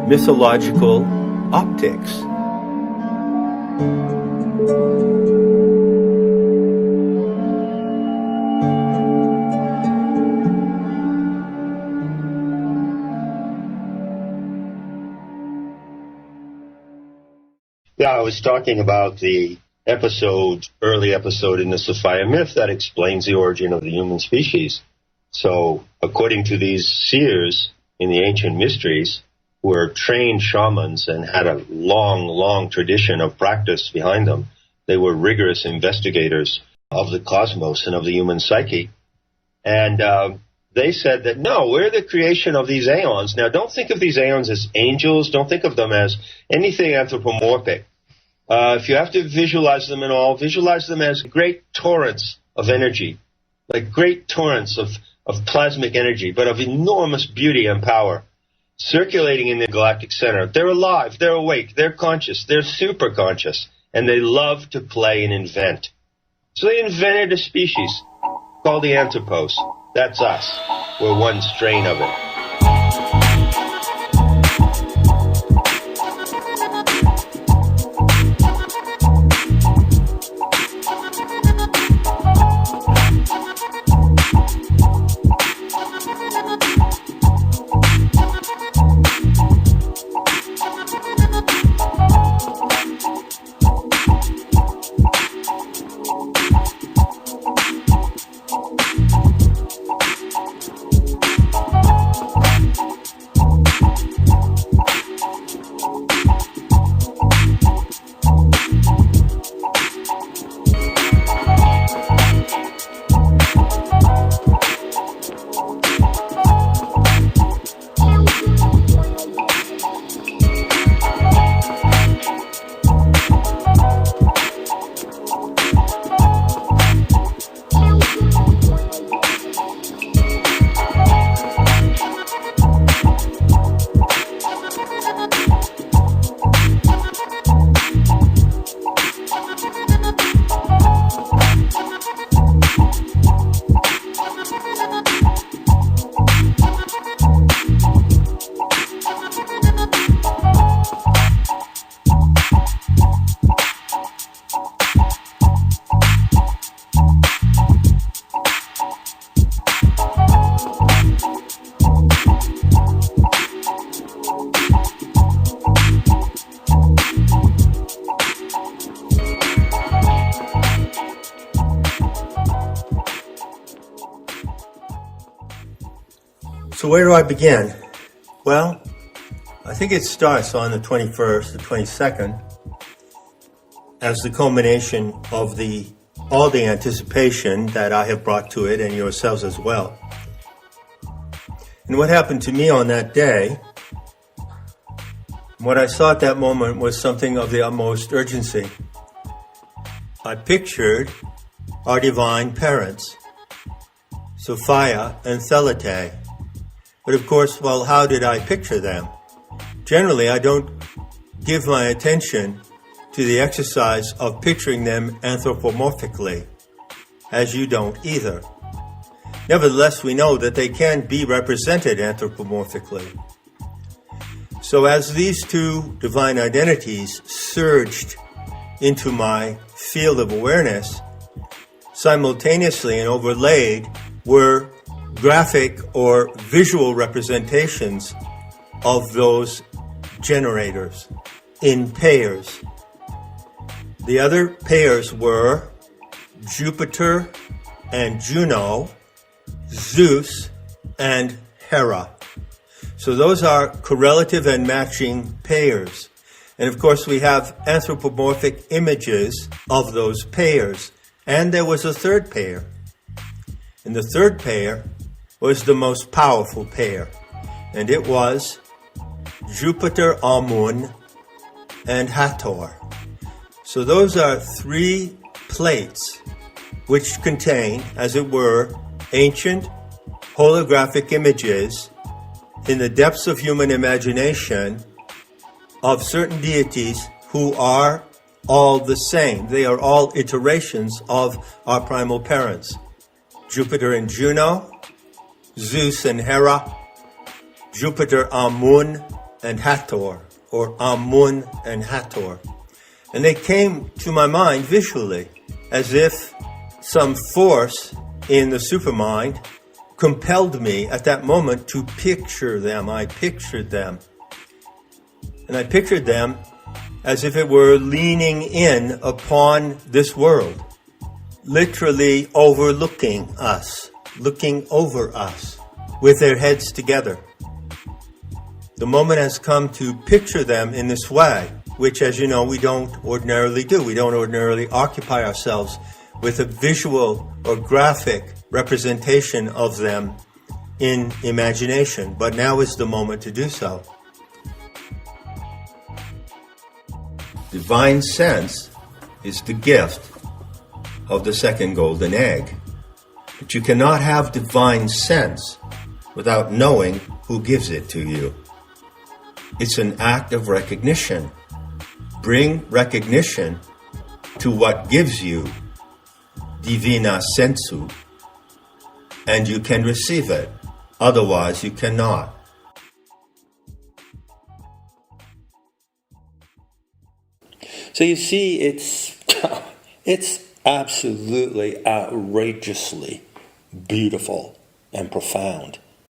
Mythological optics. Yeah, I was talking about the early episode in the Sophia myth that explains the origin of the human species. So, according to these seers in the ancient mysteries, who were trained shamans and had a long, long tradition of practice behind them, they were rigorous investigators of the cosmos and of the human psyche. And they said that, no, we're the creation of these aeons. Now, don't think of these aeons as angels. Don't think of them as anything anthropomorphic. If you have to visualize them at all, visualize them as great torrents of energy, like great torrents of plasmic energy, but of enormous beauty and power, circulating in the galactic center. They're alive, they're awake, they're conscious, they're super conscious, and they love to play and invent. So they invented a species called the anthropos. That's us. We're one strain of it. So where do I begin? Well, I think it starts on the 21st, the 22nd, as the culmination of all the anticipation that I have brought to it and yourselves as well. And what happened to me on that day, what I saw at that moment was something of the utmost urgency. I pictured our divine parents, Sophia and Tatagate. But of course, well, how did I picture them? Generally, I don't give my attention to the exercise of picturing them anthropomorphically, as you don't either. Nevertheless, we know that they can be represented anthropomorphically. So as these two divine identities surged into my field of awareness, simultaneously and overlaid were graphic or visual representations of those generators in pairs. The other pairs were Jupiter and Juno, Zeus and Hera. So those are correlative and matching pairs. And of course we have anthropomorphic images of those pairs. And there was a third pair. And the third pair was the most powerful pair. And it was Jupiter, Amun, and Hathor. So those are three plates which contain, as it were, ancient holographic images in the depths of human imagination of certain deities who are all the same. They are all iterations of our primal parents. Jupiter and Juno, Zeus and Hera, Jupiter, Amun, and Hathor, or Amun and Hathor. And they came to my mind visually, as if some force in the supermind compelled me at that moment to picture them. I pictured them. And I pictured them as if it were leaning in upon this world, literally overlooking us, looking over us, with their heads together. The moment has come to picture them in this way, which, as you know, we don't ordinarily do. We don't ordinarily occupy ourselves with a visual or graphic representation of them in imagination. But now is the moment to do so. Divine sense is the gift of the second golden egg. But you cannot have divine sense without knowing who gives it to you. It's an act of recognition. Bring recognition to what gives you divina sensu, and you can receive it. Otherwise, you cannot. So you see, it's absolutely outrageously beautiful and profound.